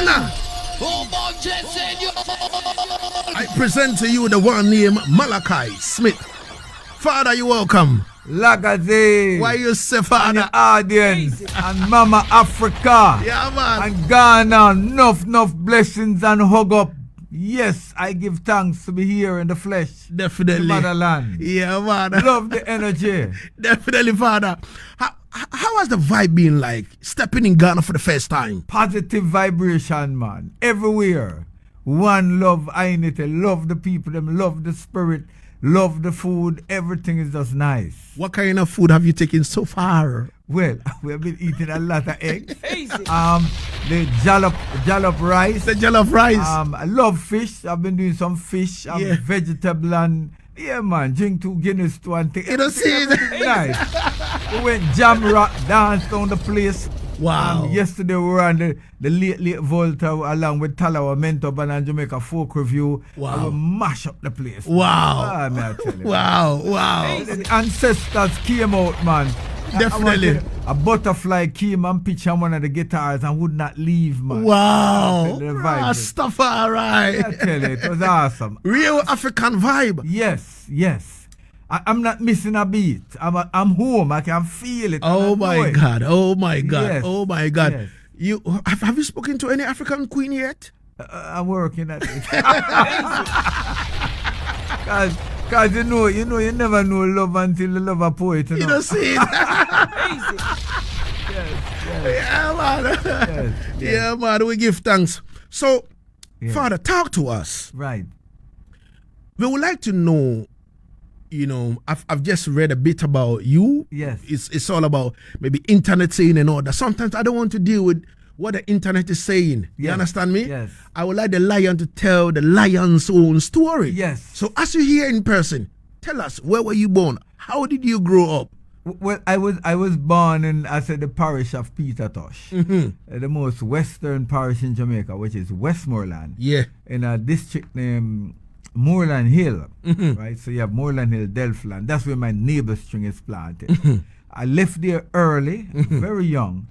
Ghana. I present to you the one named Malachi Smith. Father, you welcome. Lagazee. Why you say, Father? Audience and Mama Africa. Yeah, man. And Ghana, enough blessings and hug up. Yes, I give thanks to be here in the flesh. Definitely. The motherland. Yeah, man. Love the energy. Definitely, Father. How has the vibe been like stepping in Ghana for the first time? Positive vibration, man. Everywhere. One love, I need to love the people, them love the spirit, love the food. Everything is just nice. What kind of food have you taken so far? Well, we have been eating a lot of eggs. The jollof rice. The jollof rice. I love fish. I've been doing some fish. I'm vegetable and man, drink 2 Guinness to and take. You don't see it. Nice. We went jam rock, dance down the place. Wow. Yesterday we were on the late Volta along with Talawa, Mentor, and Jamaica Folk Review. Wow. And we mash up the place. Wow. May I tell you. Wow. The ancestors came out, man. Definitely. A butterfly came and pitched on one of the guitars and would not leave, man. Wow. Stuff, all right. I tell you, it was awesome. Real African vibe. Yes. I'm not missing a beat. I'm home. I can feel it. Oh my God. Yes. Oh my God. Yes. You have you spoken to any African queen yet? I'm working at it. Cause you never know love until you love a poet. You don't see it. Yeah, man. Yes. Yeah, man. We give thanks. So, Father, talk to us. Right. We would like to know. I've just read a bit about you. Yes. It's all about maybe internet saying and all that. Sometimes I don't want to deal with what the internet is saying. You understand me? Yes. I would like the lion to tell the lion's own story. Yes. So as you hear in person, tell us, where were you born? How did you grow up? Well, I was born in, the parish of Petertosh, the most western parish in Jamaica, which is Westmoreland. Yeah. In a district named Moreland Hill, right? So you have Moreland Hill, Delftland. That's where my neighbor string is planted. I left there early, very young.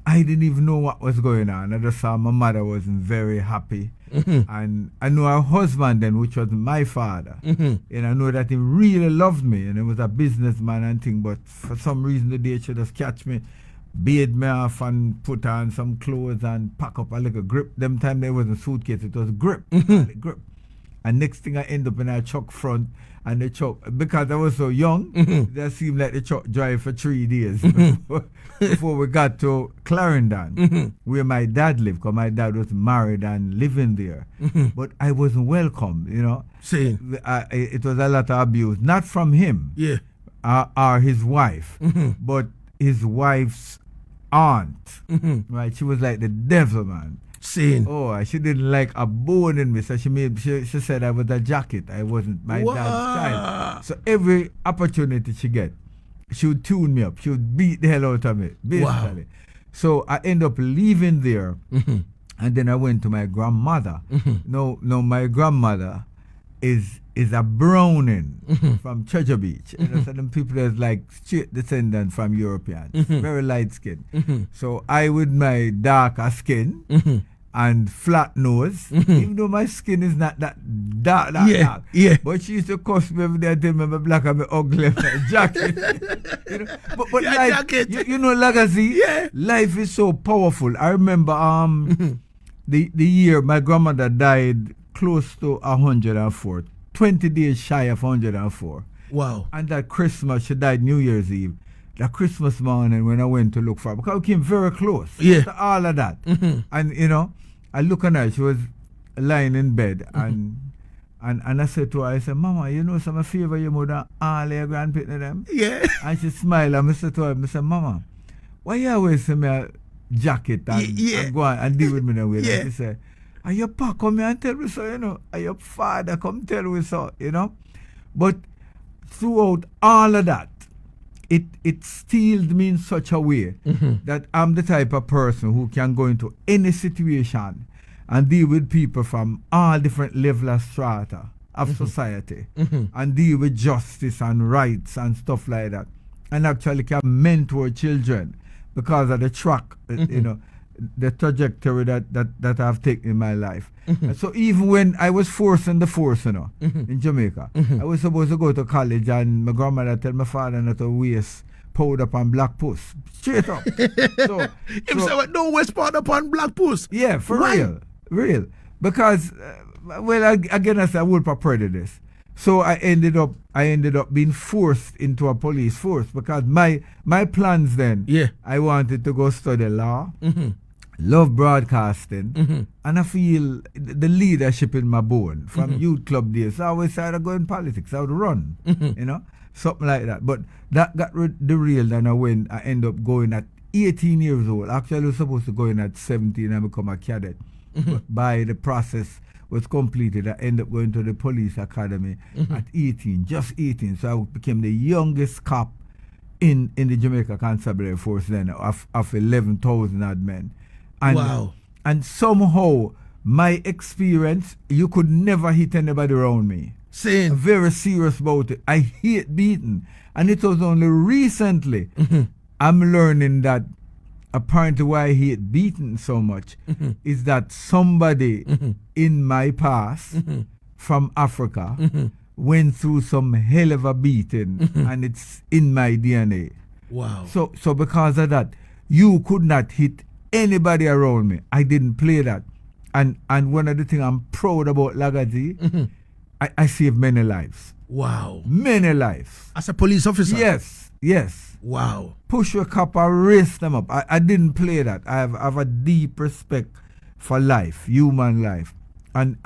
I didn't even know what was going on. I just saw my mother wasn't very happy. And I knew her husband then, which was my father. And I know that he really loved me, and he was a businessman and thing, but for some reason the day she just catch me, bathe me off and put on some clothes and pack up a little grip. Them time there wasn't suitcase, it was grip. Grip. And next thing I end up in a truck front, and the truck, because I was so young, that seemed like the truck drive for 3 days before we got to Clarendon, where my dad lived, because my dad was married and living there. But I wasn't welcome, Saying. It was a lot of abuse, not from him or his wife, but his wife's aunt. Right? She was like the devil, man. Saying. Oh, she didn't like a bone in me, so she said I was a jacket. I wasn't my dad's child. So every opportunity she get, she would tune me up. She would beat the hell out of me, basically. Wow. So I end up leaving there, and then I went to my grandmother. No, my grandmother is a Browning from Treasure Beach. So them people that's like straight descendant from Europeans, very light skin. So I with my darker skin and flat nose, even though my skin is not that dark. Yeah. But she used to cuss me every day and tell me I'm black and I'm ugly and my jacket. But life, jacket. You know, Lagazee, life is so powerful. I remember the year my grandmother died close to 104, 20 days shy of 104. Wow. And that Christmas, she died New Year's Eve. That Christmas morning when I went to look for her, because we came very close to all of that. And, I look at her, she was lying in bed, and I said to her, I said, Mama, some favor your mother, all your grandparents them? Yeah. And she smiled, and I said to her, I said, Mama, why you always send me a jacket and go on and deal with me that way? And she said, and your pa come here and tell me so, and your father come tell me so, But throughout all of that, it steeled me in such a way that I'm the type of person who can go into any situation and deal with people from all different levels of strata of society and deal with justice and rights and stuff like that. And actually can mentor children because of the track, the trajectory that I've taken in my life. And so even when I was forced in the force, in Jamaica, I was supposed to go to college, and my grandmother tell my father not to waste powder upon black puss. Straight up. so don't waste powder upon black puss. Yeah, for real. Because, again, I said I would for prejudice. So I ended up being forced into a police force because my plans then, I wanted to go study law, love broadcasting, and I feel the leadership in my bone from youth club days. So I always said I'd go in politics, I would run, something like that. But that got derailed, and I ended up going at 18 years old. Actually, I was supposed to go in at 17 and become a cadet. But by the process was completed, I ended up going to the police academy at 18, just 18. So I became the youngest cop in the Jamaica Constabulary Force then, of 11,000 odd men. And, wow. And somehow, my experience, you could never hit anybody around me. Same. I'm very serious about it. I hate beating. And it was only recently I'm learning that apparently why I hate beating so much is that somebody in my past from Africa went through some hell of a beating and it's in my DNA. Wow. So because of that, you could not hit anybody around me. I didn't play that. And one of the things I'm proud about Lagazee, I saved many lives. Wow. Many lives. As a police officer? Yes. Wow. Push your cup and raise them up. I didn't play that. I have a deep respect for life, human life. And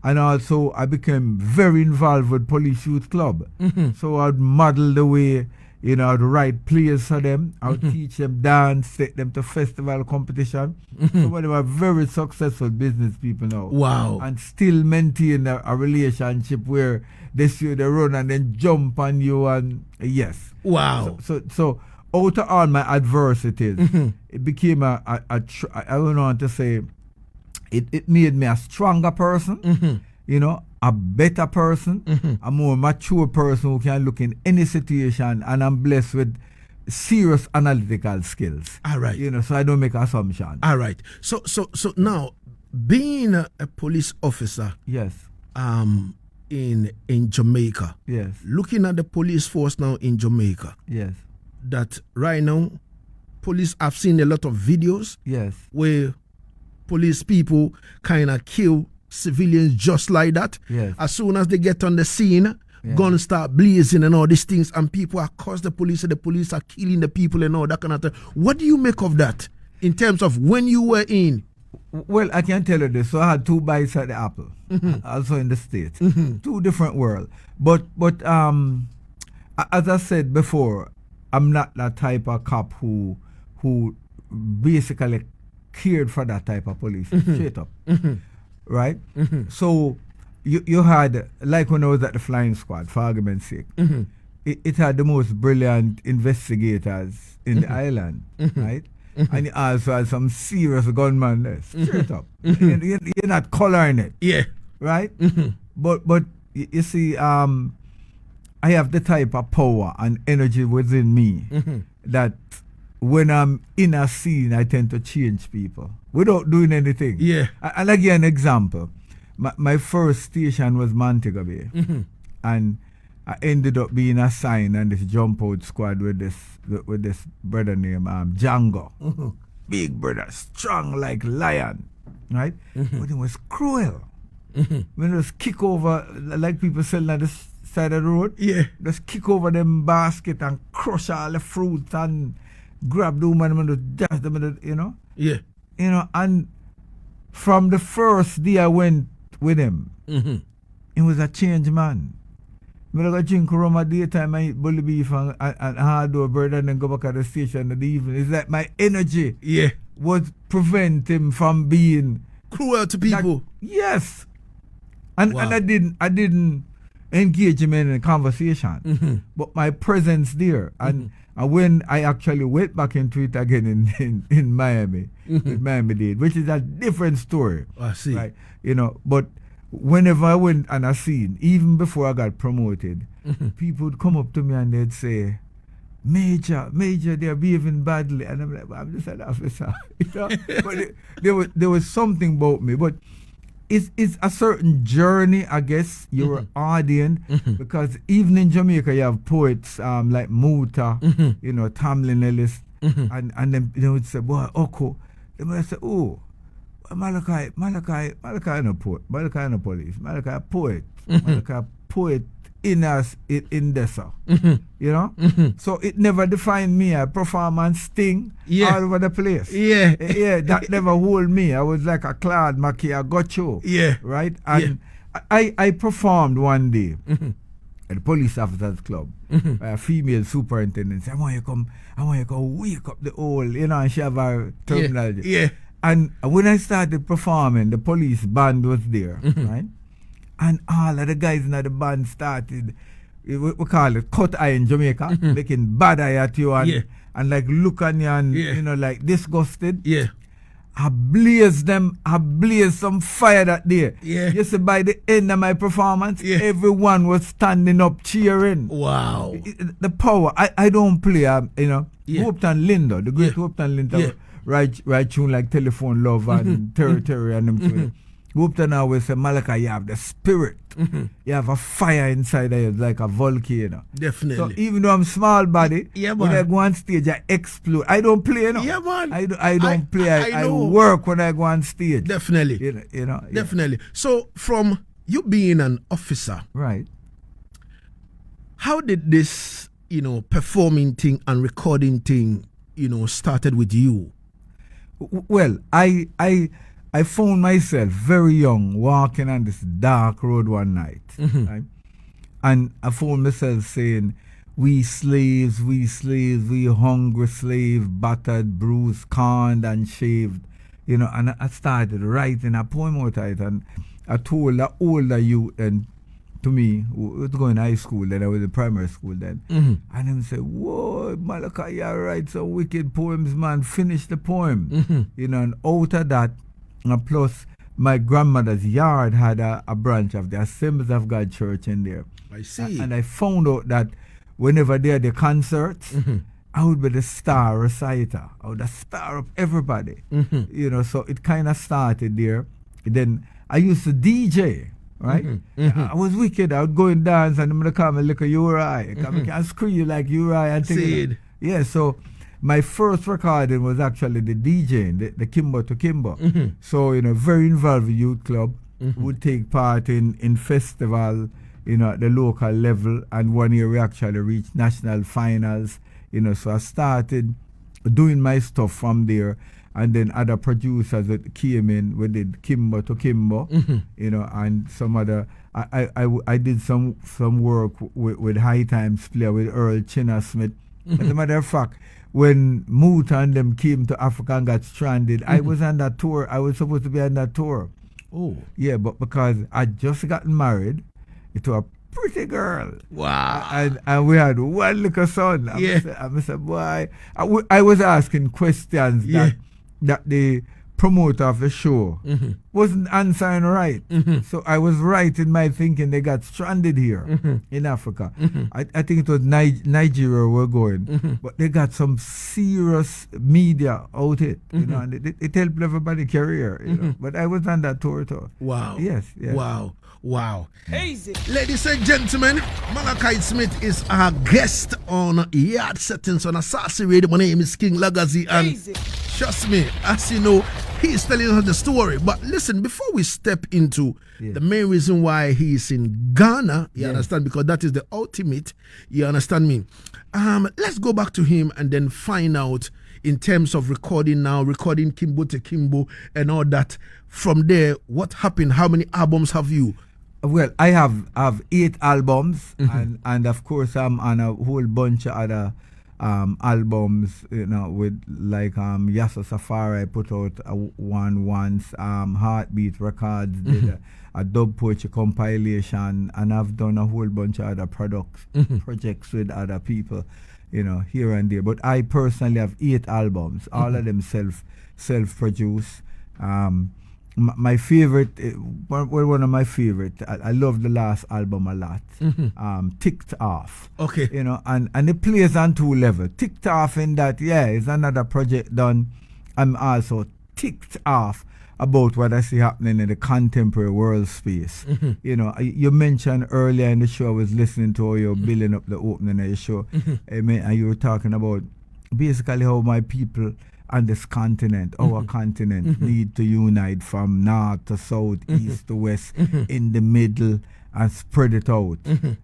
also I became very involved with Police Youth Club. So I'd model the way, I'd write plays for them. I'd teach them dance, take them to festival competition. Some of them are very successful business people now. Wow. And still maintain a relationship where they see they run and then jump on you and yes. Wow. So out of all my adversities, it became I don't know what to say, it made me a stronger person, a better person, a more mature person who can look in any situation, and I'm blessed with serious analytical skills. All right. So I don't make assumptions. All right. So now, being a police officer, yes, in Jamaica, yes, looking at the police force now in Jamaica, yes, that right now, police, I've seen a lot of videos, yes, where police people kind of kill civilians just like that. Yes. As soon as they get on the scene, guns start blazing and all these things, and people accuse the police, and the police are killing the people and all that kind of thing. What do you make of that in terms of when you were in? Well, I can tell you this. So I had 2 bites at the apple, also in the States. 2 different worlds. But as I said before, I'm not that type of cop who basically cared for that type of police. Straight up. Right? So you had, like when I was at the flying squad, for argument's sake, it had the most brilliant investigators in the island, right? And you also had some serious gunmen there, straight up. You're not coloring it. Yeah. Right? But you see, I have the type of power and energy within me that when I'm in a scene, I tend to change people without doing anything. Yeah. And I'll give you an example. My first station was Montego Bay. And I ended up being assigned on this jump out squad with this brother named Django. Big brother, strong like lion. Right? But he was cruel. When it was kick over, like people selling at the side of the road, just kick over them basket and crush all the fruits and grab the woman and dash them, Yeah. And from the first day I went with him, he was a changed man. I go drink rum at daytime, I eat bully beef and hard door bread and then go back at the station in the evening. It's like my energy would prevent him from being cruel to people. Yes. And I didn't engage him in a conversation. But my presence there. And when I actually went back into it again in Miami, with Miami-Dade, which is a different story. I see. Right? But whenever I went on a scene, even before I got promoted, people would come up to me and they'd say, Major, they're behaving badly. And I'm like, well, I'm just an officer. You know? But there was something about me. But it's a certain journey, I guess, you're audience, because even in Jamaica, you have poets like Muta, you know, Tamale Ellis, and then they would say, boy, Oko. They might say, oh, Malachi no poet, Malachi no police, Malachi a poet, Malachi a poet in us, in Dessa, you know? So it never defined me. I perform and sting all over the place. That never hold me. I was like a Claude Mackey, I got you. Right? And I performed one day at the police officers club. A female superintendent said, I want you to come wake up the old, you know, and she have a terminology. And when I started performing, the police band was there, right? And all of the guys in the band started, we call it cut eye in Jamaica, making bad eye at you and like look on you and, you know, like disgusted. I blazed some fire that day. You see, by the end of my performance, everyone was standing up cheering. Wow. The power. I don't play, you know, Hopeton Lindo, the great Hopeton Lindo, right tune like Telephone Love and Territory and them two. Hopeton always say, Malachi, you have the spirit. You have a fire inside of you, like a volcano. Definitely. So even though I'm small body, when I go on stage, I explode. I don't play, you know. Yeah, man. I don't play. I work when I go on stage. Definitely. You know. Definitely. So from you being an officer, right? How did this, you know, performing thing and recording thing, you know, started with you? Well, I found myself very young walking on this dark road one night. Right? And I found myself saying, we slaves, we hungry slave, battered, bruised, corned and shaved. You know, and I started writing a poem out of it, and I told the older youth, and to me, who was going to high school, then I was in primary school then, and them say, whoa, Malachi, you write some wicked poems, man, finish the poem. You know, and out of that, plus my grandmother's yard had a branch of the Assemblies of God Church in there. I see. And I found out that whenever they had the concerts, I would be the star reciter. I would the star of everybody. You know, so it kind of started there. Then I used to DJ, right? I was wicked. I would go and dance, and I'm going to call me like a Uri. I can scream like Uri and things. Yeah, so my first recording was actually the DJing, the Kimbo to Kimbo. So, you know, very involved with youth club. Would take part in festival, you know, at the local level. And one year we actually reached national finals, you know. So I started doing my stuff from there. And then other producers that came in, we did Kimbo to Kimbo, you know, and some other, I did some work with High Times player, with Earl Chinna Smith. As a matter of fact, when Moot and them came to Africa and got stranded, I was on that tour. I was supposed to be on that tour. Oh. Yeah, but because I just gotten married to a pretty girl. Wow. And we had one little son. I said, boy, I was asking questions that the promoter of the show wasn't answering right. So I was right in my thinking they got stranded here in Africa. I think it was Nigeria we're going. But they got some serious media out it, you know, and it helped everybody career, you know. But I was on that tour too. Wow. Yes. Wow. Easy. Ladies and gentlemen, Malachi Smith is our guest on Yaad Settingz on Asaase Radio. My name is King Lagazee, and trust me, as you know, he's telling us the story. But listen, before we step into the main reason why he's in Ghana, you understand, because that is the ultimate, you understand me. Let's go back to him and then find out in terms of recording Kimbo to Kimbo and all that. From there, what happened? How many albums have you? Well, I have 8 albums, and of course I'm on a whole bunch of other albums, you know, with like Yasa Safari. I put out one once. Heartbeat Records did a dub poetry compilation, and I've done a whole bunch of other projects with other people, you know, here and there. But I personally have 8 albums, all of them self-produced. my favorite, one of my favorite. I love the last album a lot. Ticked Off. Okay. You know, and it plays on two levels. Ticked off in that, it's another project done. I'm also ticked off about what I see happening in the contemporary world space. You know, you mentioned earlier in the show, I was listening to how you're building up the opening of your show, and you were talking about basically how my people on this continent, our continent, need to unite from north to south, east to west, in the middle, and spread it out.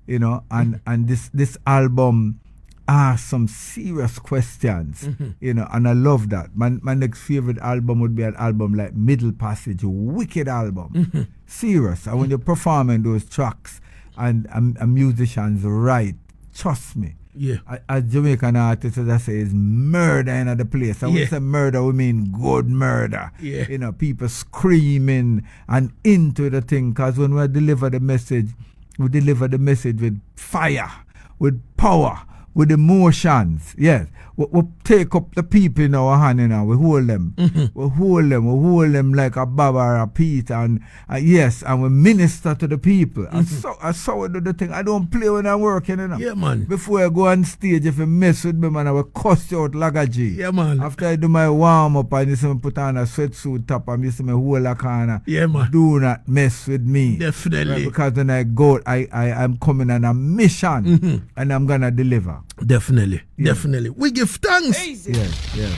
You know, and this album asks some serious questions. You know, and I love that. My next favorite album would be an album like Middle Passage, a wicked album. Serious. And when you're performing those tracks and musicians write, trust me. Yeah. As Jamaican artists, as I say, is murder in the place. And when we say murder, we mean good murder. Yeah. You know, people screaming and into the thing. Because when we deliver the message with fire, with power, with emotions. Yes. We take up the people in our hand, you know, we hold them. We hold them like a Baba or a Peter, and we minister to the people. And so I saw do the thing. I don't play when I'm working, you know. Yeah, man. Before I go on stage, if you mess with me, man, I will cuss you out Lagazee. Yeah, man. After I do my warm up and you see me put on a sweatsuit top and you see me hold a corner. Yeah, man. Do not mess with me. Definitely. Right? Because when I go, I'm coming on a mission and I'm gonna deliver. Definitely. We give thanks. Yes.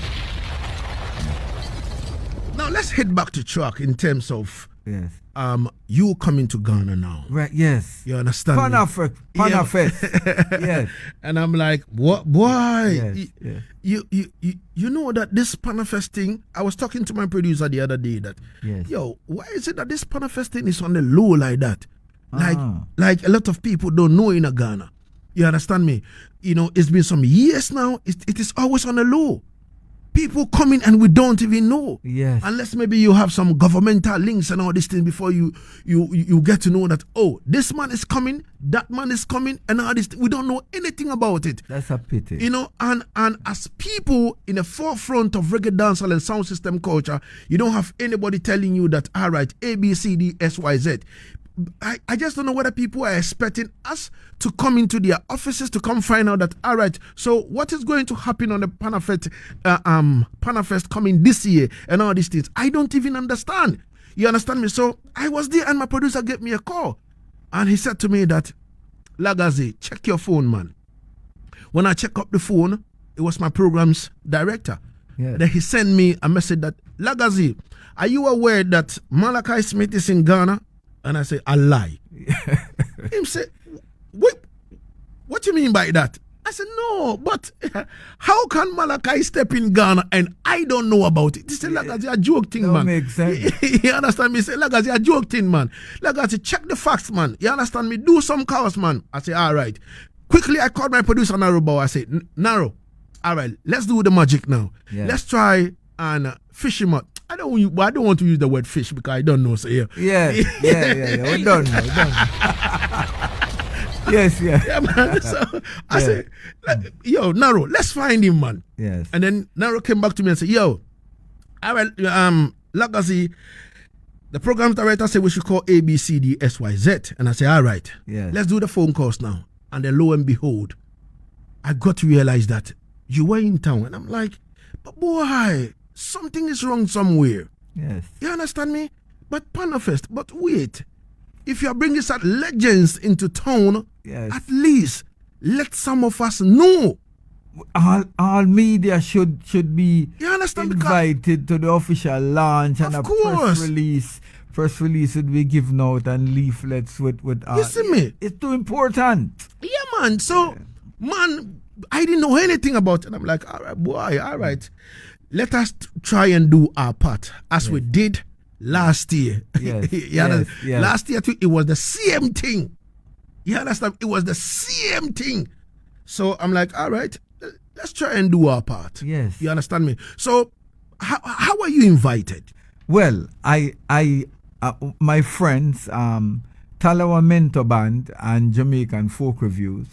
Now let's head back to track in terms of Yes. you coming to Ghana now. Right, yes. You understand? Panafest. Yes. And I'm like, what boy? Yes. You know that this Panafest thing, I was talking to my producer the other day that why is it that this Panafest thing is on the low like that? Like a lot of people don't know in Ghana. You understand me? You know, it's been some years now. It is always on the low. People coming and we don't even know. Yes. Unless maybe you have some governmental links and all these things before you get to know that, oh, this man is coming, that man is coming, and all this. We don't know anything about it. That's a pity. You know, and as people in the forefront of reggae dancehall and sound system culture, you don't have anybody telling you that, all right, A, B, C, D, S, Y, Z. I just don't know whether people are expecting us to come into their offices to come find out that, all right, so what is going to happen on the Panafest coming this year and all these things. I don't even understand. You understand me? So I was there and my producer gave me a call and he said to me that, Lagazee, check your phone, man. When I check up the phone, it was my program's director. Yes. Then he sent me a message that, Lagazee, are you aware that Malachi Smith is in Ghana? And I say, I lie. Him say, wait, what do you mean by that? I said, no, but how can Malachi step in Ghana and I don't know about it? He said, Lagazee, a joke thing, man. Makes sense. You understand me? He said, Lagazee, a joke thing, man. Lagazee, check the facts, man. You understand me? Do some calls, man. I say, all right. Quickly, I called my producer, Naro Bow. I said, Naro, all right, let's do the magic now. Yeah. Let's try and fish him out. I don't want to use the word fish because I don't know. So yeah. We don't know. Yes. Yeah, man. So I said, yo, Naro, let's find him, man. Yes. And then Naro came back to me and said, yo, all right, Lagazee, the program director said we should call A, B, C, D, S, Y, Z. And I said, all right, let's do the phone calls now. And then lo and behold, I got to realize that you were in town. And I'm like, but boy, something is wrong somewhere. Yes. You understand me? But Panafest, but wait. If you are bringing such legends into town, at least let some of us know. All media should be invited to the official launch and a press release would be given out and leaflets with you see me? It's too important. Yeah, man. So, man, I didn't know anything about it. And I'm like, all right, boy, all right. Let us try and do our part as we did last year. Yes. Last year, too, it was the same thing. You understand? It was the same thing. So I'm like, all right, let's try and do our part. Yes. You understand me? So how are you invited? Well, I my friends, Talawa Mentor Band and Jamaican Folk Reviews.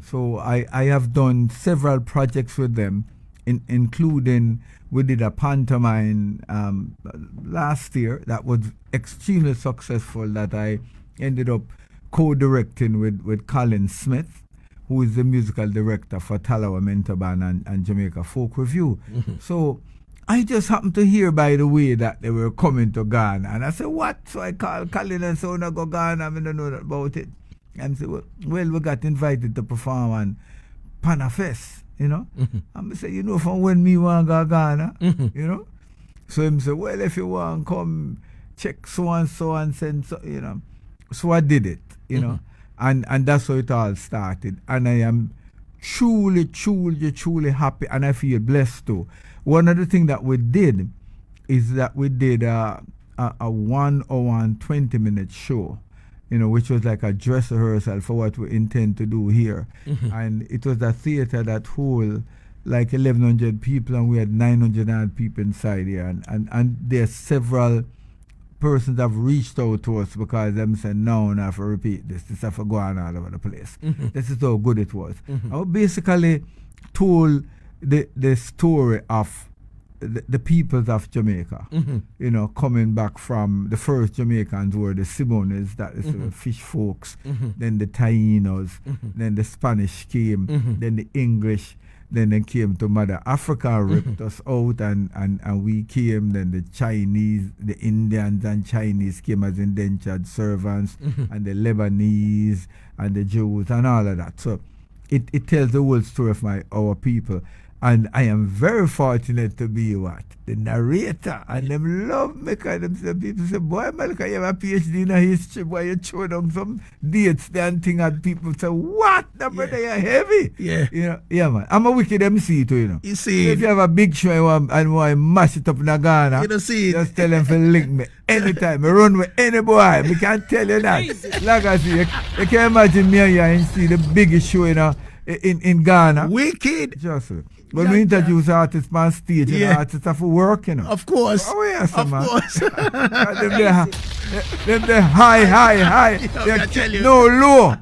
So I have done several projects with them, including we did a pantomime last year that was extremely successful that I ended up co-directing with Colin Smith, who is the musical director for Talawa Mentor Band and Jamaica Folk Review. So I just happened to hear, by the way, that they were coming to Ghana. And I said, what? So I called Colin and said, I go Ghana, I don't know about it. And said, well, we got invited to perform on Panafest, you know. And I said, you know, from when me want to go Ghana, you know. So he said, well, if you want, come check so and send so, you know. So I did it, you know. And that's how it all started. And I am truly happy, and I feel blessed too. One of the things that we did is that we did a 1 hour and 20-minute show, you know, which was like a dress rehearsal for what we intend to do here. And it was a theater that hold like 1,100 people, and we had 900 odd people inside here. And there's several persons have reached out to us because them said, no, I have to repeat this. This have to go on all over the place. This is how good it was. I basically told the story of the peoples of Jamaica, you know, coming back from the first Jamaicans were the Simones, that is the fish folks, then the Tainos, then the Spanish came, then the English, then they came to Mother Africa, ripped us out, and we came, then the Chinese, the Indians and Chinese came as indentured servants, and the Lebanese and the Jews and all of that. So it tells the whole story of our people. And I am very fortunate to be the narrator. And them love me because people say, boy, Malachi, you have a PhD in history, boy, you throw down some dates there and thing, and people say, what? The brother, you're heavy. Yeah. You know, yeah, man. I'm a wicked MC too, you know. You see. If you have a big show and want to mash it up in Ghana, you don't see just tell them to link me anytime. I run with any boy. I can't tell you that. Lagazee, you can imagine me and you and see the biggest show, you know, in Ghana. Wicked. Just when we introduce artists on stage, you know, artists have to work, you know. Of course. Oh, yes, of man. course. them they high. I tell you. No, low.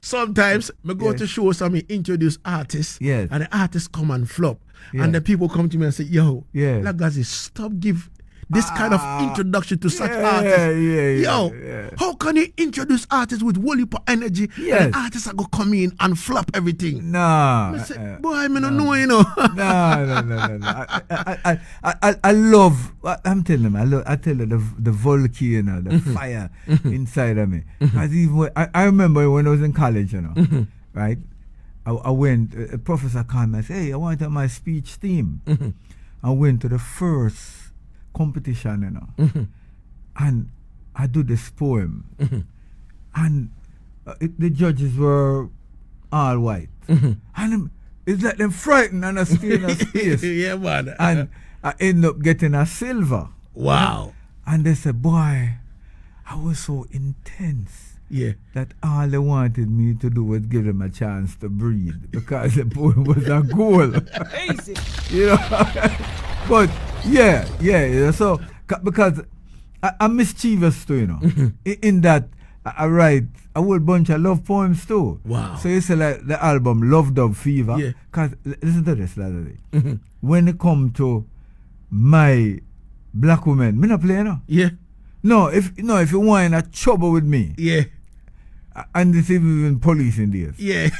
Sometimes we go to shows and we introduce artists, yes, and the artists come and flop. Yes. And the people come to me and say, yo, yes, Lagazee, stop give this kind of introduction to such artists. How can you introduce artists with whole heap of energy, and artists are going to come in and flop everything? Nah. I say, boy, I don't know, you know. No. I love, I'm telling them, I tell you the volcano, the fire inside of me. I remember when I was in college, you know, right? I went, a professor called me and said, hey, I want to have my speech team. I went to the first competition, you know, and I do this poem, and the judges were all white, and it's like them frightened and I stay in a space. Yeah, man. And I end up getting a silver. Wow. And they said, boy, I was so intense. Yeah. That all they wanted me to do was give them a chance to breathe because the poem was a goal. Easy. You know. But yeah. So because I'm mischievous too, you know. In that I write a whole bunch of love poems too. Wow. So you say like the album Love Dub Fever. Yeah. Cause listen to this, Lagazee. When it come to my black woman, me not play, you know. Yeah. No, if you want in a trouble with me. Yeah. And this is even police in this. Yeah.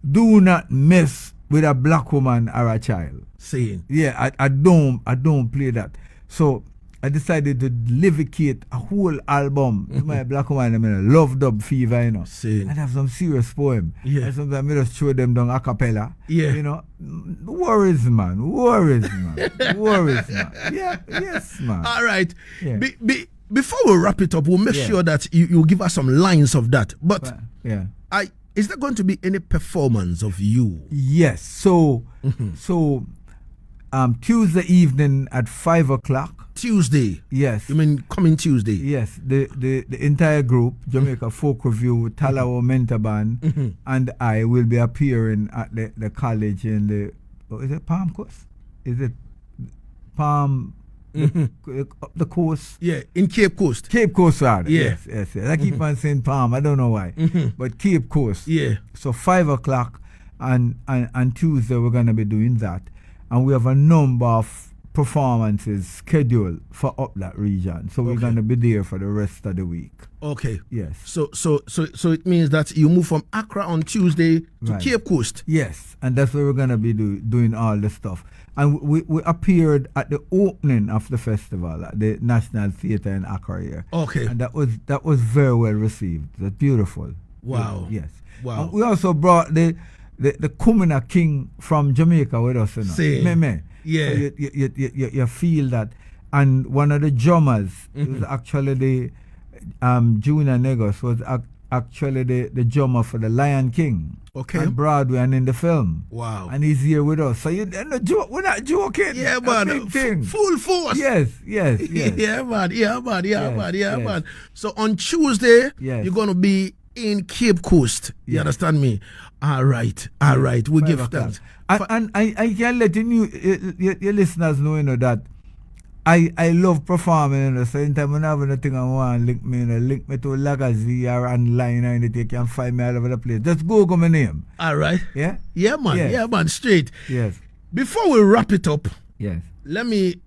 Do not mess with a black woman or a child. Saying. Yeah, I don't play that. So I decided to livicate a whole album to my black woman. I mean, Love Dub Fever, you know. Saying. And have some serious poem. Yeah. And sometimes I just throw them down a cappella. Yeah. You know. Worries, man. Worries, man. Yeah, yes, man. All right. Yeah. Before we wrap it up, we'll make sure that you give us some lines of that. But yeah. Is there going to be any performance of you? Yes. So Tuesday evening at 5:00. Tuesday. Yes. You mean coming Tuesday? Yes. The entire group, Jamaica Folk Review, Talawa Mentor Band, and I will be appearing at the college in is it Palm Coast? Is it Palm? The coast. Yeah, in Cape Coast. Cape Coast, rather. Yeah. Yes. I keep on saying Palm. I don't know why. But Cape Coast. Yeah. So 5:00 and Tuesday we're gonna be doing that. and we have a number of performances scheduled for up that region. So we're going to be there for the rest of the week. Okay. Yes. So it means that you move from Accra on Tuesday to Cape Coast. Yes, and that's where we're going to be doing all the stuff. And we appeared at the opening of the festival at the National Theatre in Accra here. Okay. And that was very well received. That's beautiful. Wow. Yes. Wow. And we also brought the Kumina King from Jamaica with us. Yeah. So you feel that. And one of the drummers was actually the Junior Negos was actually the drummer for the Lion King. Okay. On Broadway and in the film. Wow. And he's here with us. So we're not joking. Yeah, man. Full force. Yes. Yeah, man. So on Tuesday, you're going to be in Cape Coast. You understand me? All right. We give thanks. And I can let your listeners know, that I love performing. So anytime when I have anything I want, link me to Lagazee or online, or anything, you can find me all over the place. Just Google my name. All right. Yeah? Yeah, man. Yes. Yeah, man. Straight. Yes. Before we wrap it up, yes, let me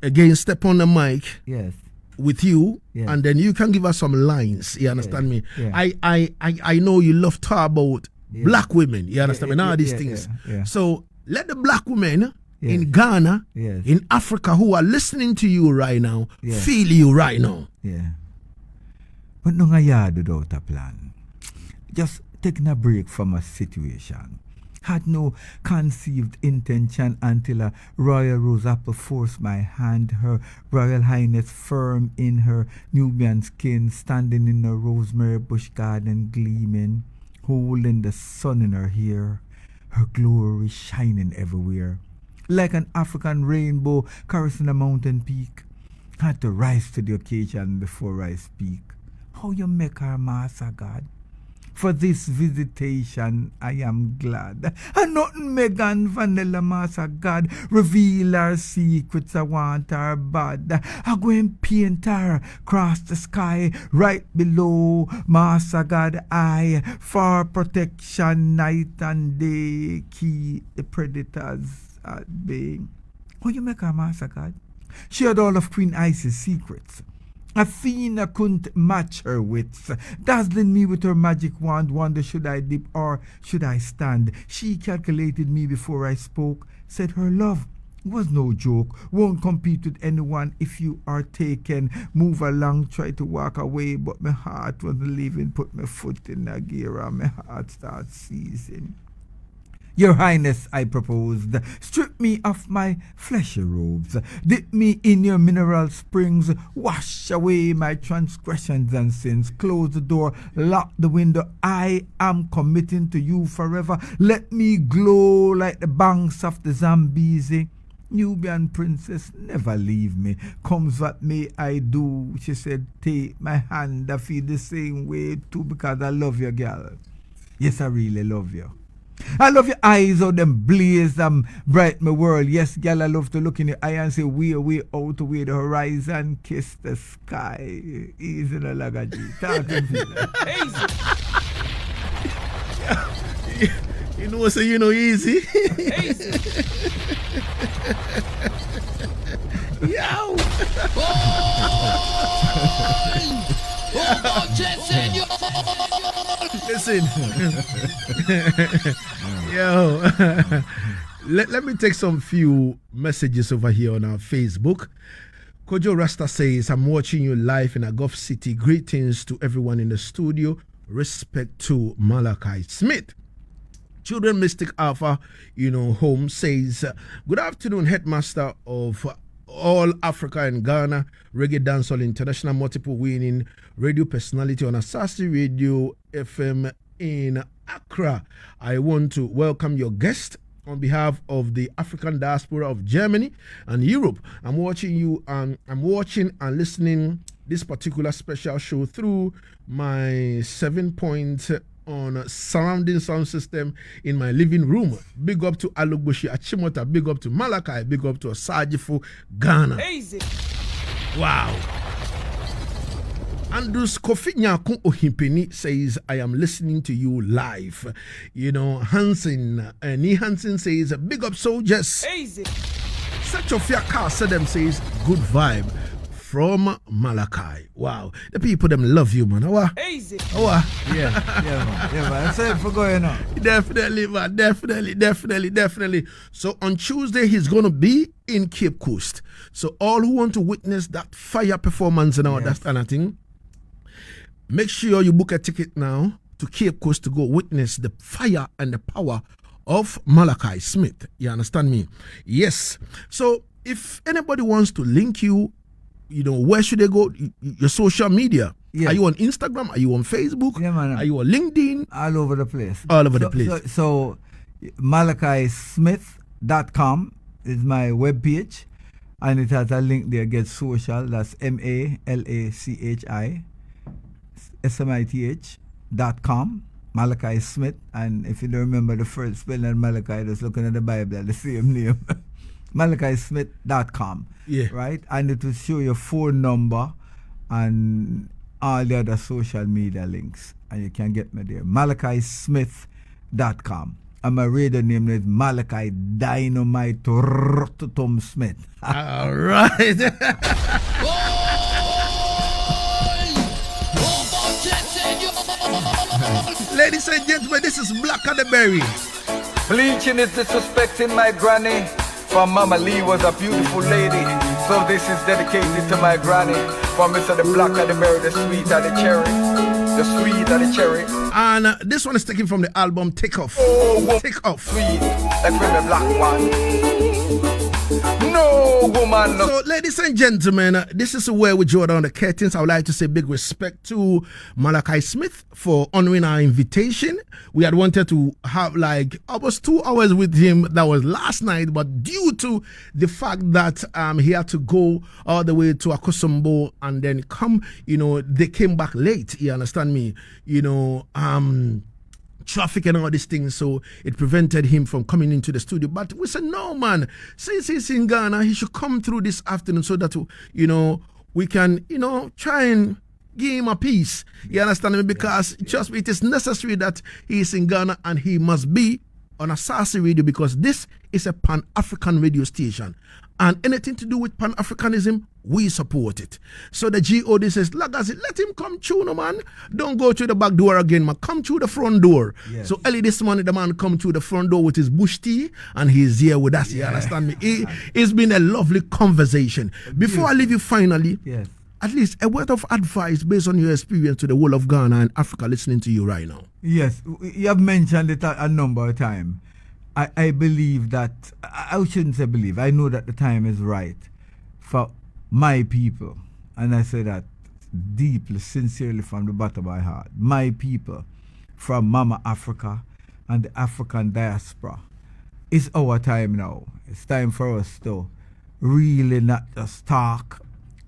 again step on the mic. Yes. With you, yes, and then you can give us some lines. You understand me? Yeah. I know you love to talk about black women. You understand me? All these things. Yeah. So let the black women in Ghana, in Africa, who are listening to you right now, feel you right now. Yeah. But no Yaad without a plan. Just taking a break from a situation. Had no conceived intention until a royal rose apple forced my hand, her royal highness firm in her Nubian skin, standing in a rosemary bush garden gleaming, holding the sun in her hair, her glory shining everywhere, like an African rainbow caressing a mountain peak. Had to rise to the occasion before I speak. How you make her, Master God? For this visitation, I am glad. And nothing Megan Vanilla Master God reveal her secrets. I want her bad. I go and paint her across the sky right below Master God eye for protection night and day. Keep the predators at bay. How you make her, Master God? She had all of Queen Isis' secrets. Athena couldn't match her wits, dazzling me with her magic wand. Wonder, should I dip or should I stand? She calculated me before I spoke, said her love was no joke, won't compete with anyone if you are taken. Move along, try to walk away, but my heart wasn't leaving. Put my foot in the gear and my heart starts seizing. Your Highness, I proposed, strip me of my fleshy robes, dip me in your mineral springs, wash away my transgressions and sins, close the door, lock the window. I am committing to you forever. Let me glow like the banks of the Zambezi. Nubian princess, never leave me. Comes what may I do. She said, take my hand. I feel the same way too, because I love you, girl. Yes, I really love you. I love your eyes, how them blaze and bright my world. Yes, girl, I love to look in your eye and say, way out, where the horizon kiss the sky. Easy no Lagazee. Talking easy. You know, so you know easy. Easy. Yo. Listen. Yo. Let me take some few messages over here on our Facebook. Kojo Rasta says, I'm watching you live in a Gulf City. Greetings to everyone in the studio. Respect to Malachi Smith. Children Mystic Alpha, home says, good afternoon, headmaster of All Africa and Ghana, Reggae Dancehall International, multiple winning radio personality on Asaase Radio FM in Accra. I want to welcome your guest on behalf of the African diaspora of Germany and Europe. I'm watching and listening this particular special show through my 7-point on surrounding sound system in my living room. Big up to Alugbushi Achimota, big up to Malachi, big up to Asaase, Ghana. Easy. Wow. Andrews Kofi Nyakun Ohimpeni says, I am listening to you live. You know, Nee Hansen says, big up soldiers. Easy. Such of your car, Settingz says, good vibe from Malachi. Wow. The people them love you, man. Easy. Yeah, man. That's it for going on. Definitely, man. Definitely. So on Tuesday, he's going to be in Cape Coast. So all who want to witness that fire performance and all that kind of thing, make sure you book a ticket now to Cape Coast to go witness the fire and the power of Malachi Smith. You understand me? Yes. So if anybody wants to link you, you know, where should they go? Your social media. Yes. Are you on Instagram? Are you on Facebook? Yeah, man. Are you on LinkedIn? All over the place. All over the place. So MalachiSmith.com is my webpage, and it has a link there, Get Social. That's MalachiSmith.com. Malachi Smith. And if you don't remember the first spelling of Malachi, just looking at the Bible, the same name. MalachiSmith.com. Yeah. Right? And it will show your phone number and all the other social media links. And you can get me there. MalachiSmith.com. And my radio name is Malachi Dynamite Tom Smith. All right. Ladies and gentlemen, this is Black of the Berry. Bleaching is disrespecting my granny. For Mama Lee was a beautiful lady. So this is dedicated to my granny. For Mr. the Black of the Berry, the sweet of the cherry. The sweet of the cherry. And this one is taken from the album Take Off. Oh, Take Off. Sweet, like with the black one. No woman. No. So, ladies and gentlemen, this is where we draw down the curtains. I would like to say big respect to Malachi Smith for honoring our invitation. We had wanted to have like almost 2 hours with him. That was last night, but due to the fact that he had to go all the way to Akosombo and then come, you know, they came back late. You understand me? You know, traffic and all these things, so it prevented him from coming into the studio. But we said, no, man, since he's in Ghana, he should come through this afternoon so that, you know, we can, you know, try and give him a piece. You understand me? Because trust me, it is necessary that he is in Ghana and he must be on Asaase radio, because this is a Pan-African radio station. And anything to do with Pan-Africanism, we support it. So the GOD says, Lagazee, let him come through, no man. Don't go through the back door again, man. Come through the front door. Yes. So early this morning, the man come through the front door with his bush tea, and he's here with us. You understand me? It's been a lovely conversation. Before I leave you finally, at least a word of advice based on your experience to the whole of Ghana and Africa listening to you right now. Yes, you have mentioned it a number of times. I believe that, I shouldn't say believe, I know that the time is right for my people, and I say that deeply, sincerely from the bottom of my heart, my people from Mama Africa and the African diaspora. It's our time now. It's time for us to really not just talk,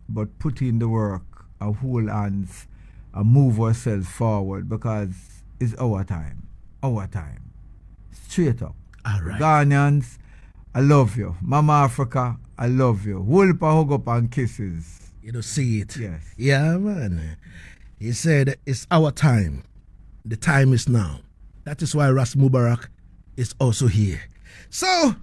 but put in the work and hold hands and move ourselves forward, because it's our time. Our time. Straight up. All right. Ghanaians, I love you. Mama Africa, I love you. Whole hug up and kisses. You don't see it. Yes. Yeah, man. He said, it's our time. The time is now. That is why Ras Mubarak is also here. So,